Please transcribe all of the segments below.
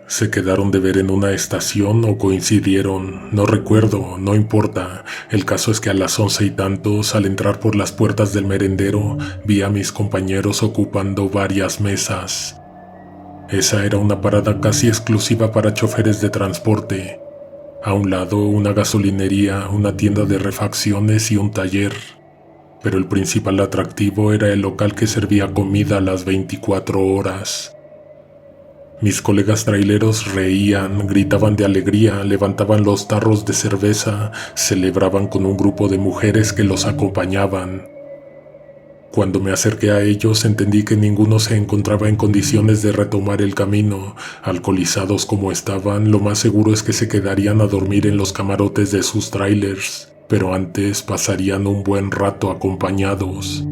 Se quedaron de ver en una estación o coincidieron, no recuerdo, no importa. El caso es que a las 11 y tantos, al entrar por las puertas del merendero, vi a mis compañeros ocupando varias mesas. Esa era una parada casi exclusiva para choferes de transporte. A un lado, una gasolinería, una tienda de refacciones y un taller. Pero el principal atractivo era el local que servía comida a las 24 horas. Mis colegas traileros reían, gritaban de alegría, levantaban los tarros de cerveza, celebraban con un grupo de mujeres que los acompañaban. Cuando me acerqué a ellos entendí que ninguno se encontraba en condiciones de retomar el camino. Alcoholizados como estaban, lo más seguro es que se quedarían a dormir en los camarotes de sus trailers, pero antes pasarían un buen rato acompañados.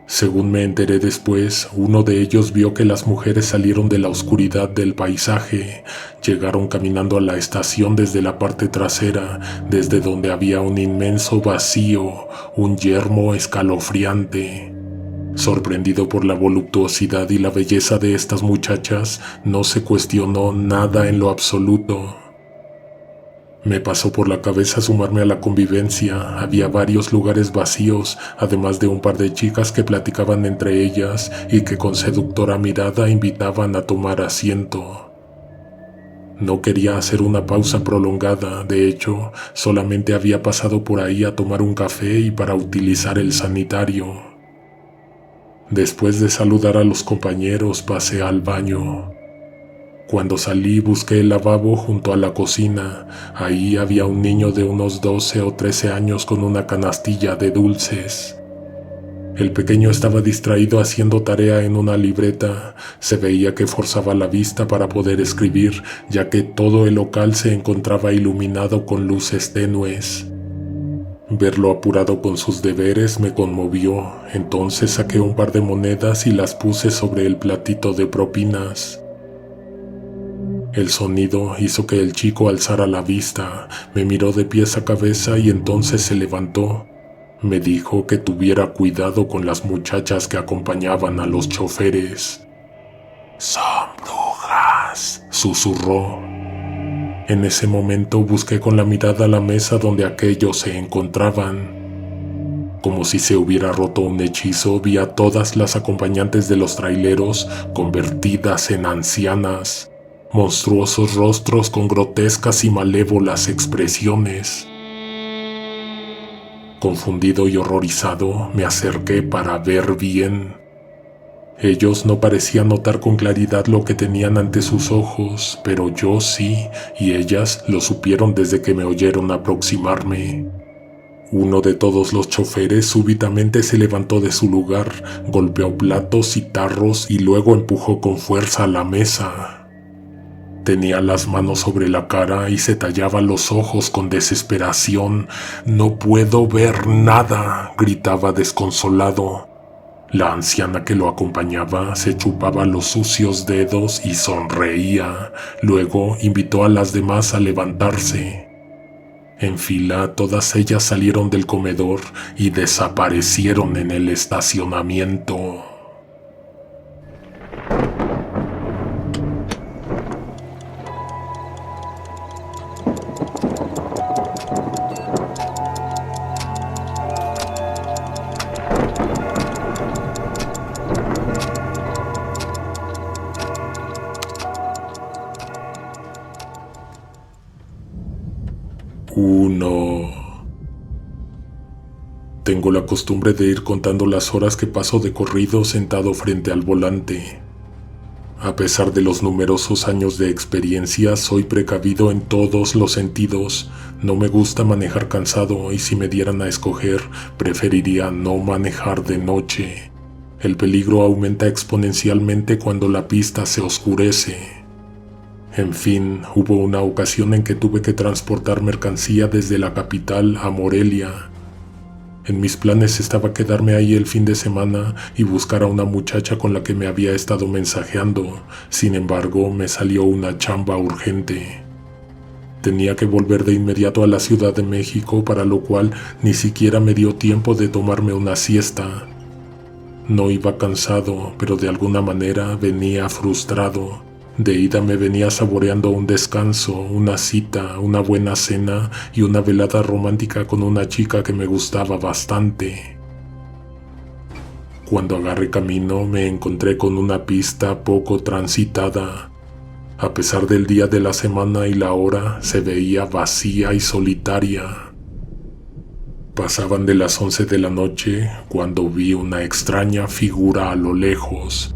Según me enteré después, uno de ellos vio que las mujeres salieron de la oscuridad del paisaje, llegaron caminando a la estación desde la parte trasera, desde donde había un inmenso vacío, un yermo escalofriante. Sorprendido por la voluptuosidad y la belleza de estas muchachas, no se cuestionó nada en lo absoluto. Me pasó por la cabeza sumarme a la convivencia. Había varios lugares vacíos, además de un par de chicas que platicaban entre ellas y que con seductora mirada invitaban a tomar asiento. No quería hacer una pausa prolongada, de hecho, solamente había pasado por ahí a tomar un café y para utilizar el sanitario. Después de saludar a los compañeros, pasé al baño. Cuando salí busqué el lavabo junto a la cocina. Ahí había un niño de unos 12 o 13 años con una canastilla de dulces. El pequeño estaba distraído haciendo tarea en una libreta. Se veía que forzaba la vista para poder escribir, ya que todo el local se encontraba iluminado con luces tenues. Verlo apurado con sus deberes me conmovió. Entonces saqué un par de monedas y las puse sobre el platito de propinas. El sonido hizo que el chico alzara la vista, me miró de pies a cabeza y entonces se levantó. Me dijo que tuviera cuidado con las muchachas que acompañaban a los choferes. «Son brujas», susurró. En ese momento busqué con la mirada la mesa donde aquellos se encontraban. Como si se hubiera roto un hechizo, vi a todas las acompañantes de los traileros convertidas en ancianas. Monstruosos rostros con grotescas y malévolas expresiones. Confundido y horrorizado, me acerqué para ver bien. Ellos no parecían notar con claridad lo que tenían ante sus ojos, pero yo sí, y ellas lo supieron desde que me oyeron aproximarme. Uno de todos los choferes súbitamente se levantó de su lugar, golpeó platos y tarros y luego empujó con fuerza a la mesa. Tenía las manos sobre la cara y se tallaba los ojos con desesperación. «No puedo ver nada», gritaba desconsolado. La anciana que lo acompañaba se chupaba los sucios dedos y sonreía. Luego invitó a las demás a levantarse. En fila, todas ellas salieron del comedor y desaparecieron en el estacionamiento. Tengo la costumbre de ir contando las horas que paso de corrido sentado frente al volante. A pesar de los numerosos años de experiencia, soy precavido en todos los sentidos. No me gusta manejar cansado y si me dieran a escoger, preferiría no manejar de noche. El peligro aumenta exponencialmente cuando la pista se oscurece. En fin, hubo una ocasión en que tuve que transportar mercancía desde la capital a Morelia. En mis planes estaba quedarme ahí el fin de semana y buscar a una muchacha con la que me había estado mensajeando. Sin embargo, me salió una chamba urgente. Tenía que volver de inmediato a la Ciudad de México, para lo cual ni siquiera me dio tiempo de tomarme una siesta. No iba cansado, pero de alguna manera venía frustrado. De ida me venía saboreando un descanso, una cita, una buena cena y una velada romántica con una chica que me gustaba bastante. Cuando agarré camino me encontré con una pista poco transitada. A pesar del día de la semana y la hora, se veía vacía y solitaria. Pasaban de las 11 de la noche cuando vi una extraña figura a lo lejos.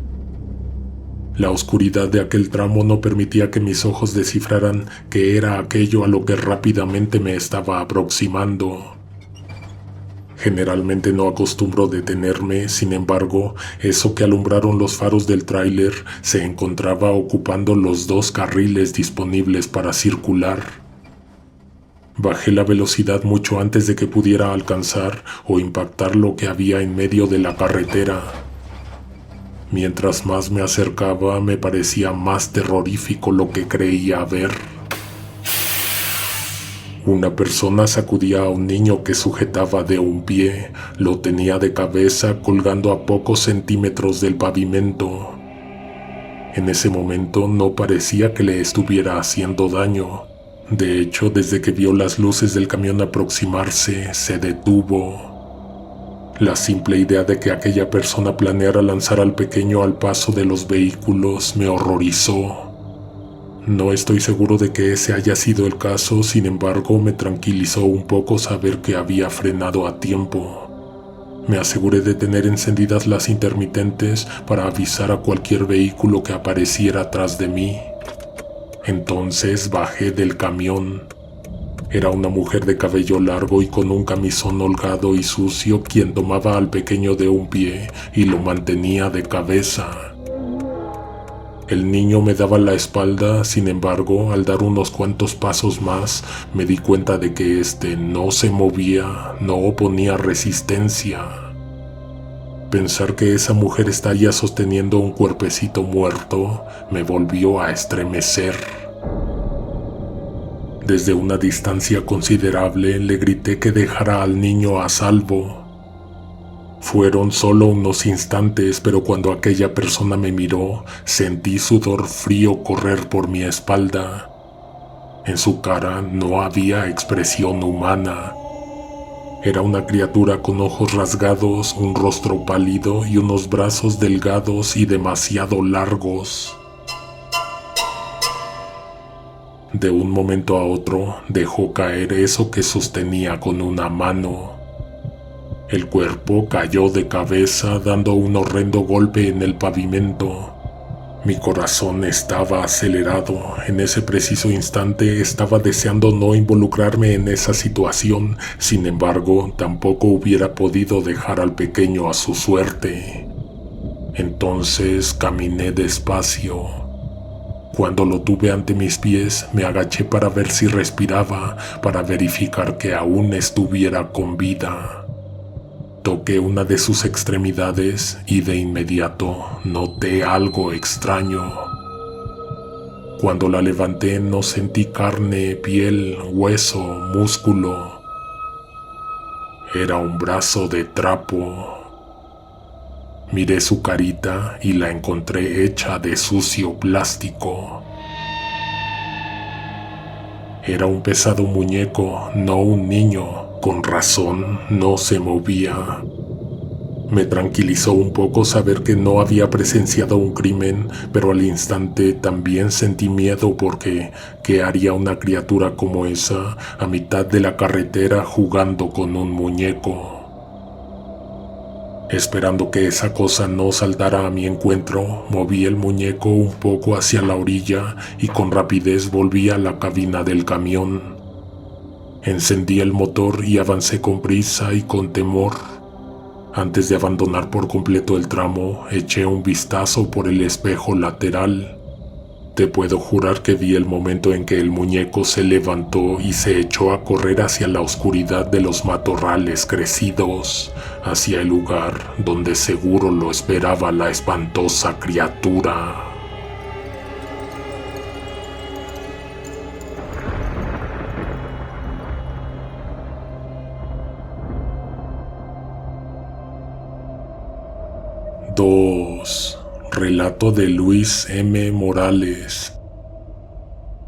La oscuridad de aquel tramo no permitía que mis ojos descifraran qué era aquello a lo que rápidamente me estaba aproximando. Generalmente no acostumbro detenerme, sin embargo, eso que alumbraron los faros del tráiler se encontraba ocupando los 2 carriles disponibles para circular. Bajé la velocidad mucho antes de que pudiera alcanzar o impactar lo que había en medio de la carretera. Mientras más me acercaba, me parecía más terrorífico lo que creía ver. Una persona sacudía a un niño que sujetaba de un pie, lo tenía de cabeza colgando a pocos centímetros del pavimento. En ese momento no parecía que le estuviera haciendo daño. De hecho, desde que vio las luces del camión aproximarse, se detuvo. La simple idea de que aquella persona planeara lanzar al pequeño al paso de los vehículos me horrorizó. No estoy seguro de que ese haya sido el caso, sin embargo, me tranquilizó un poco saber que había frenado a tiempo. Me aseguré de tener encendidas las intermitentes para avisar a cualquier vehículo que apareciera atrás de mí. Entonces bajé del camión. Era una mujer de cabello largo y con un camisón holgado y sucio quien tomaba al pequeño de un pie y lo mantenía de cabeza. El niño me daba la espalda, sin embargo, al dar unos cuantos pasos más, me di cuenta de que éste no se movía, no oponía resistencia. Pensar que esa mujer estaría sosteniendo un cuerpecito muerto me volvió a estremecer. Desde una distancia considerable le grité que dejara al niño a salvo. Fueron solo unos instantes, pero cuando aquella persona me miró, sentí sudor frío correr por mi espalda. En su cara no había expresión humana. Era una criatura con ojos rasgados, un rostro pálido y unos brazos delgados y demasiado largos. De un momento a otro, dejó caer eso que sostenía con una mano. El cuerpo cayó de cabeza dando un horrendo golpe en el pavimento. Mi corazón estaba acelerado. En ese preciso instante estaba deseando no involucrarme en esa situación. Sin embargo, tampoco hubiera podido dejar al pequeño a su suerte. Entonces caminé despacio. Cuando lo tuve ante mis pies, me agaché para ver si respiraba, para verificar que aún estuviera con vida. Toqué una de sus extremidades y de inmediato noté algo extraño. Cuando la levanté no sentí carne, piel, hueso, músculo. Era un brazo de trapo. Miré su carita y la encontré hecha de sucio plástico. Era un pesado muñeco, no un niño. Con razón, no se movía. Me tranquilizó un poco saber que no había presenciado un crimen, pero al instante también sentí miedo porque ¿qué haría una criatura como esa a mitad de la carretera jugando con un muñeco? Esperando que esa cosa no saltara a mi encuentro, moví el muñeco un poco hacia la orilla y con rapidez volví a la cabina del camión. Encendí el motor y avancé con prisa y con temor. Antes de abandonar por completo el tramo, eché un vistazo por el espejo lateral. Te puedo jurar que vi el momento en que el muñeco se levantó y se echó a correr hacia la oscuridad de los matorrales crecidos, hacia el lugar donde seguro lo esperaba la espantosa criatura. Dos. Relato de Luis M. Morales.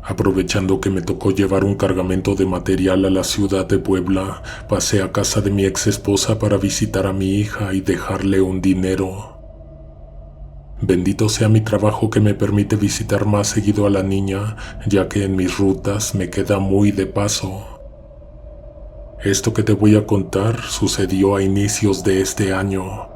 Aprovechando que me tocó llevar un cargamento de material a la ciudad de Puebla, pasé a casa de mi ex esposa para visitar a mi hija y dejarle un dinero. Bendito sea mi trabajo que me permite visitar más seguido a la niña, ya que en mis rutas me queda muy de paso. Esto que te voy a contar sucedió a inicios de este año.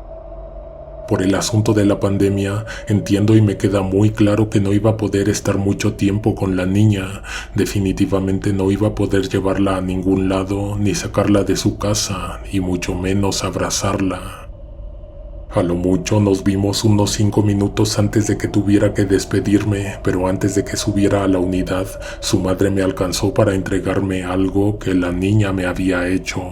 Por el asunto de la pandemia, entiendo y me queda muy claro que no iba a poder estar mucho tiempo con la niña. Definitivamente no iba a poder llevarla a ningún lado, ni sacarla de su casa, y mucho menos abrazarla. A lo mucho nos vimos unos 5 minutos antes de que tuviera que despedirme, pero antes de que subiera a la unidad, su madre me alcanzó para entregarme algo que la niña me había hecho.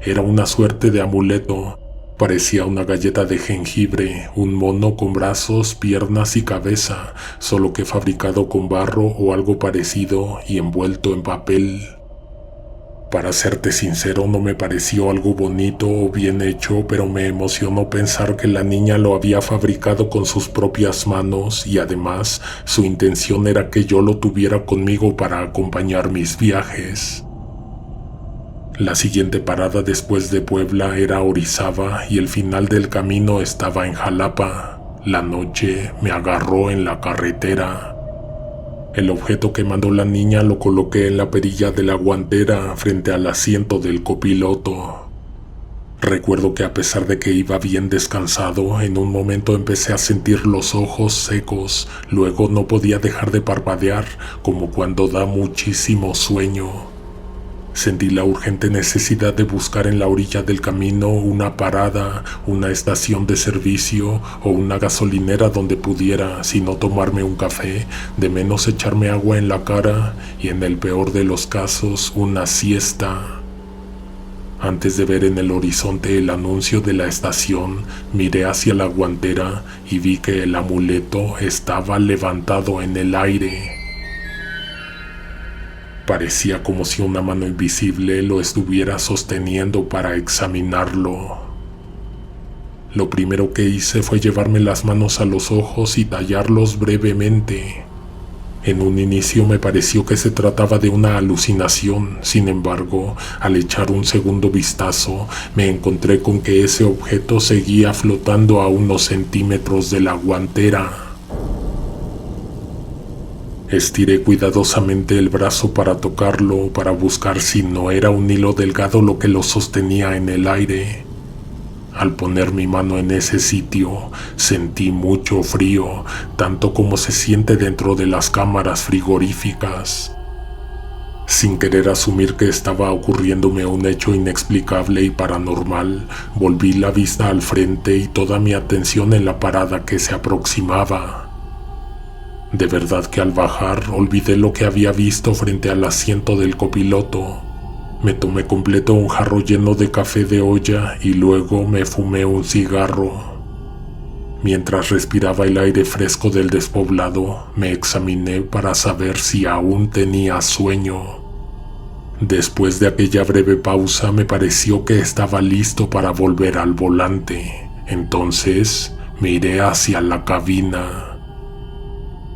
Era una suerte de amuleto. Parecía una galleta de jengibre, un mono con brazos, piernas y cabeza, solo que fabricado con barro o algo parecido y envuelto en papel. Para serte sincero, no me pareció algo bonito o bien hecho, pero me emocionó pensar que la niña lo había fabricado con sus propias manos y además su intención era que yo lo tuviera conmigo para acompañar mis viajes. La siguiente parada después de Puebla era Orizaba y el final del camino estaba en Jalapa. La noche me agarró en la carretera. El objeto que mandó la niña lo coloqué en la perilla de la guantera frente al asiento del copiloto. Recuerdo que a pesar de que iba bien descansado, en un momento empecé a sentir los ojos secos, luego no podía dejar de parpadear, como cuando da muchísimo sueño. Sentí la urgente necesidad de buscar en la orilla del camino una parada, una estación de servicio o una gasolinera donde pudiera, si no tomarme un café, de menos echarme agua en la cara y en el peor de los casos una siesta. Antes de ver en el horizonte el anuncio de la estación, miré hacia la guantera y vi que el amuleto estaba levantado en el aire. Parecía como si una mano invisible lo estuviera sosteniendo para examinarlo. Lo primero que hice fue llevarme las manos a los ojos y tallarlos brevemente. En un inicio me pareció que se trataba de una alucinación, sin embargo, al echar un segundo vistazo, me encontré con que ese objeto seguía flotando a unos centímetros de la guantera. Estiré cuidadosamente el brazo para tocarlo, para buscar si no era un hilo delgado lo que lo sostenía en el aire. Al poner mi mano en ese sitio, sentí mucho frío, tanto como se siente dentro de las cámaras frigoríficas. Sin querer asumir que estaba ocurriéndome un hecho inexplicable y paranormal, volví la vista al frente y toda mi atención en la parada que se aproximaba. De verdad que al bajar olvidé lo que había visto frente al asiento del copiloto. Me tomé completo un jarro lleno de café de olla y luego me fumé un cigarro. Mientras respiraba el aire fresco del despoblado, me examiné para saber si aún tenía sueño. Después de aquella breve pausa me pareció que estaba listo para volver al volante. Entonces miré hacia la cabina.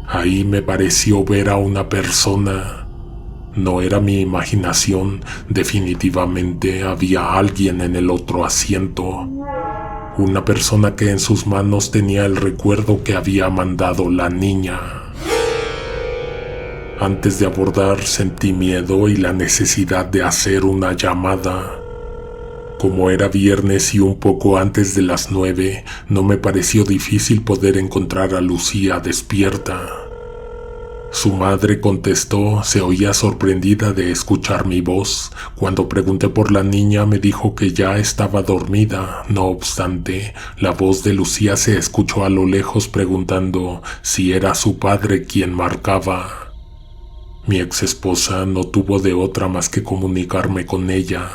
Ahí me pareció ver a una persona. No era mi imaginación, definitivamente había alguien en el otro asiento. Una persona que en sus manos tenía el recuerdo que había mandado la niña. Antes de abordar sentí miedo y la necesidad de hacer una llamada. Como era viernes y un poco antes de las 9, no me pareció difícil poder encontrar a Lucía despierta. Su madre contestó, se oía sorprendida de escuchar mi voz. Cuando pregunté por la niña me dijo que ya estaba dormida. No obstante, la voz de Lucía se escuchó a lo lejos preguntando si era su padre quien marcaba. Mi ex esposa no tuvo de otra más que comunicarme con ella.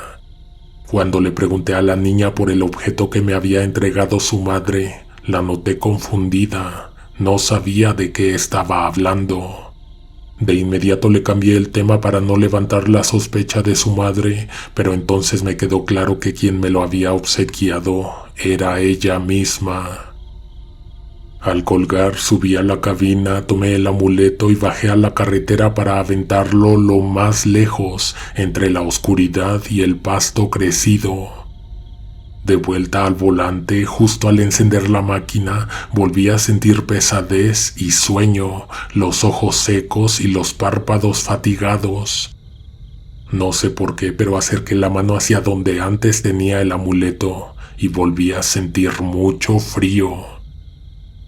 Cuando le pregunté a la niña por el objeto que me había entregado su madre, la noté confundida. No sabía de qué estaba hablando. De inmediato le cambié el tema para no levantar la sospecha de su madre, pero entonces me quedó claro que quien me lo había obsequiado era ella misma. Al colgar, subí a la cabina, tomé el amuleto y bajé a la carretera para aventarlo lo más lejos entre la oscuridad y el pasto crecido. De vuelta al volante, justo al encender la máquina, volví a sentir pesadez y sueño, los ojos secos y los párpados fatigados. No sé por qué, pero acerqué la mano hacia donde antes tenía el amuleto y volví a sentir mucho frío.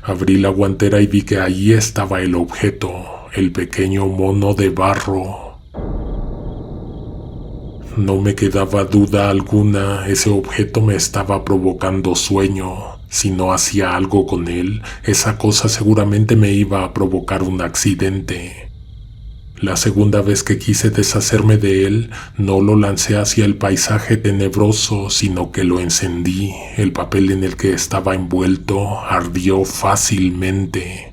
Abrí la guantera y vi que allí estaba el objeto, el pequeño mono de barro. No me quedaba duda alguna, ese objeto me estaba provocando sueño. Si no hacía algo con él, esa cosa seguramente me iba a provocar un accidente. La segunda vez que quise deshacerme de él, no lo lancé hacia el paisaje tenebroso, sino que lo encendí. El papel en el que estaba envuelto ardió fácilmente.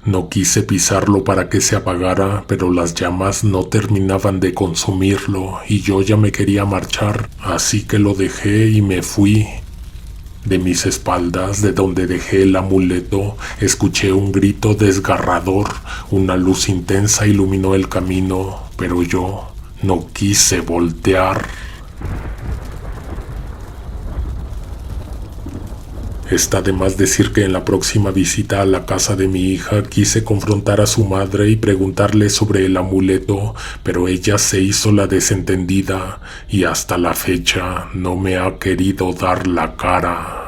No quise pisarlo para que se apagara, pero las llamas no terminaban de consumirlo y yo ya me quería marchar, así que lo dejé y me fui. De mis espaldas, de donde dejé el amuleto, escuché un grito desgarrador. Una luz intensa iluminó el camino, pero yo no quise voltear. Está de más decir que en la próxima visita a la casa de mi hija quise confrontar a su madre y preguntarle sobre el amuleto, pero ella se hizo la desentendida y hasta la fecha no me ha querido dar la cara.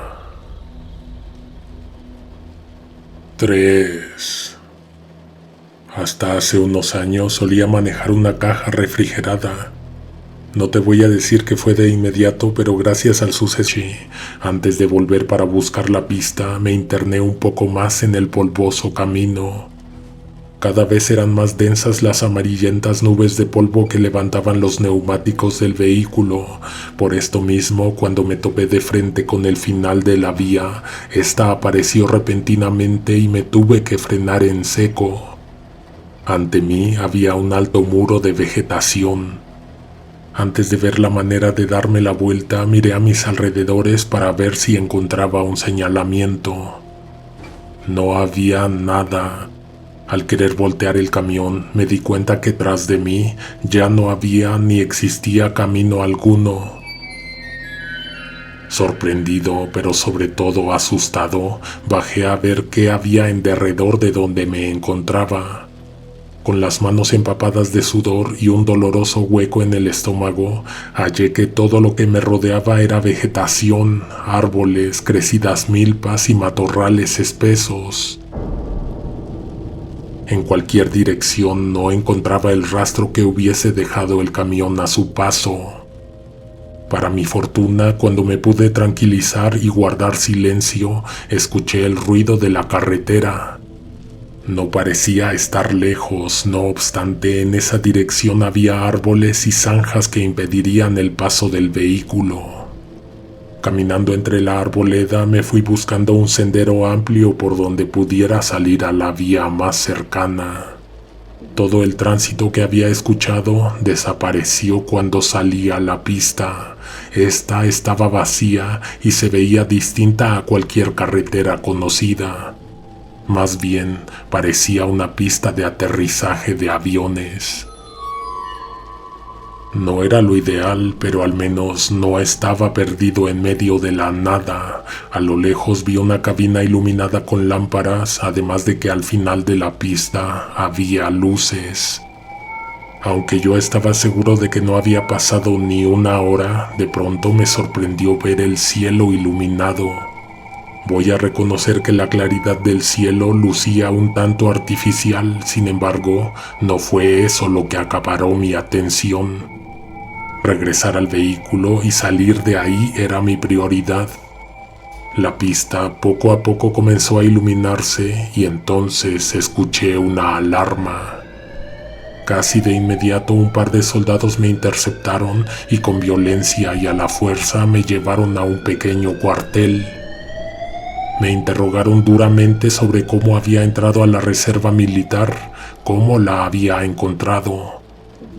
3. Hasta hace unos años solía manejar una caja refrigerada. No te voy a decir que fue de inmediato, pero gracias al suceso, antes de volver para buscar la pista, me interné un poco más en el polvoso camino. Cada vez eran más densas las amarillentas nubes de polvo que levantaban los neumáticos del vehículo. Por esto mismo, cuando me topé de frente con el final de la vía, esta apareció repentinamente y me tuve que frenar en seco. Ante mí había un alto muro de vegetación. Antes de ver la manera de darme la vuelta, miré a mis alrededores para ver si encontraba un señalamiento. No había nada. Al querer voltear el camión, me di cuenta que tras de mí ya no había ni existía camino alguno. Sorprendido, pero sobre todo asustado, bajé a ver qué había en derredor de donde me encontraba. Con las manos empapadas de sudor y un doloroso hueco en el estómago, hallé que todo lo que me rodeaba era vegetación, árboles, crecidas milpas y matorrales espesos. En cualquier dirección no encontraba el rastro que hubiese dejado el camión a su paso. Para mi fortuna, cuando me pude tranquilizar y guardar silencio, escuché el ruido de la carretera. No parecía estar lejos, no obstante, en esa dirección había árboles y zanjas que impedirían el paso del vehículo. Caminando entre la arboleda, me fui buscando un sendero amplio por donde pudiera salir a la vía más cercana. Todo el tránsito que había escuchado desapareció cuando salí a la pista. Esta estaba vacía y se veía distinta a cualquier carretera conocida. Más bien, parecía una pista de aterrizaje de aviones. No era lo ideal, pero al menos no estaba perdido en medio de la nada. A lo lejos vi una cabina iluminada con lámparas, además de que al final de la pista había luces. Aunque yo estaba seguro de que no había pasado ni una hora, de pronto me sorprendió ver el cielo iluminado. Voy a reconocer que la claridad del cielo lucía un tanto artificial, sin embargo, no fue eso lo que acaparó mi atención. Regresar al vehículo y salir de ahí era mi prioridad. La pista poco a poco comenzó a iluminarse y entonces escuché una alarma. Casi de inmediato un par de soldados me interceptaron y con violencia y a la fuerza me llevaron a un pequeño cuartel. Me interrogaron duramente sobre cómo había entrado a la reserva militar, cómo la había encontrado.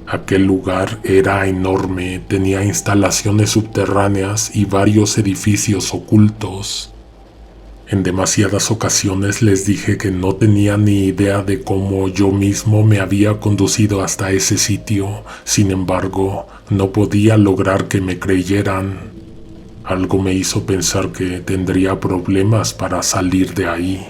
Aquel lugar era enorme, tenía instalaciones subterráneas y varios edificios ocultos. En demasiadas ocasiones les dije que no tenía ni idea de cómo yo mismo me había conducido hasta ese sitio. Sin embargo, no podía lograr que me creyeran. Algo me hizo pensar que tendría problemas para salir de ahí.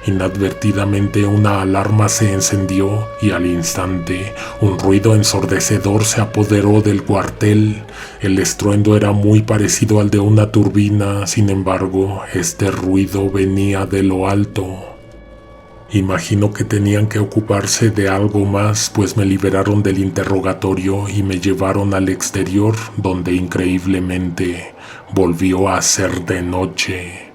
Inadvertidamente una alarma se encendió y al instante un ruido ensordecedor se apoderó del cuartel. El estruendo era muy parecido al de una turbina, sin embargo, este ruido venía de lo alto. Imagino que tenían que ocuparse de algo más, pues me liberaron del interrogatorio y me llevaron al exterior, donde increíblemente volvió a ser de noche.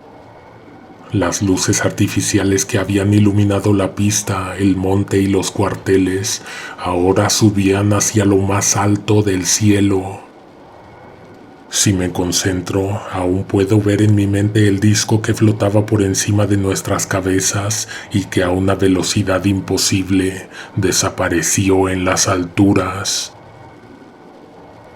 Las luces artificiales que habían iluminado la pista, el monte y los cuarteles, ahora subían hacia lo más alto del cielo. Si me concentro, aún puedo ver en mi mente el disco que flotaba por encima de nuestras cabezas y que a una velocidad imposible desapareció en las alturas.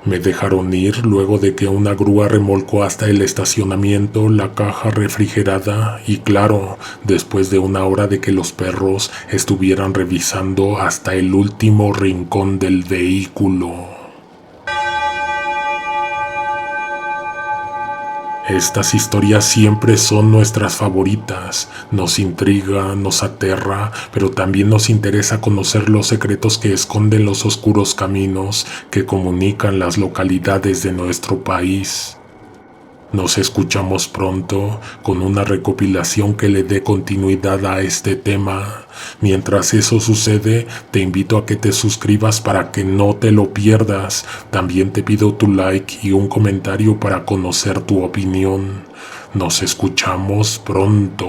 Me dejaron ir luego de que una grúa remolcó hasta el estacionamiento la caja refrigerada y claro, después de una hora de que los perros estuvieran revisando hasta el último rincón del vehículo. Estas historias siempre son nuestras favoritas, nos intriga, nos aterra, pero también nos interesa conocer los secretos que esconden los oscuros caminos que comunican las localidades de nuestro país. Nos escuchamos pronto con una recopilación que le dé continuidad a este tema. Mientras eso sucede, te invito a que te suscribas para que no te lo pierdas. También te pido tu like y un comentario para conocer tu opinión. Nos escuchamos pronto.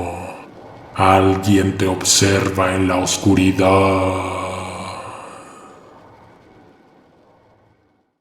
Alguien te observa en la oscuridad.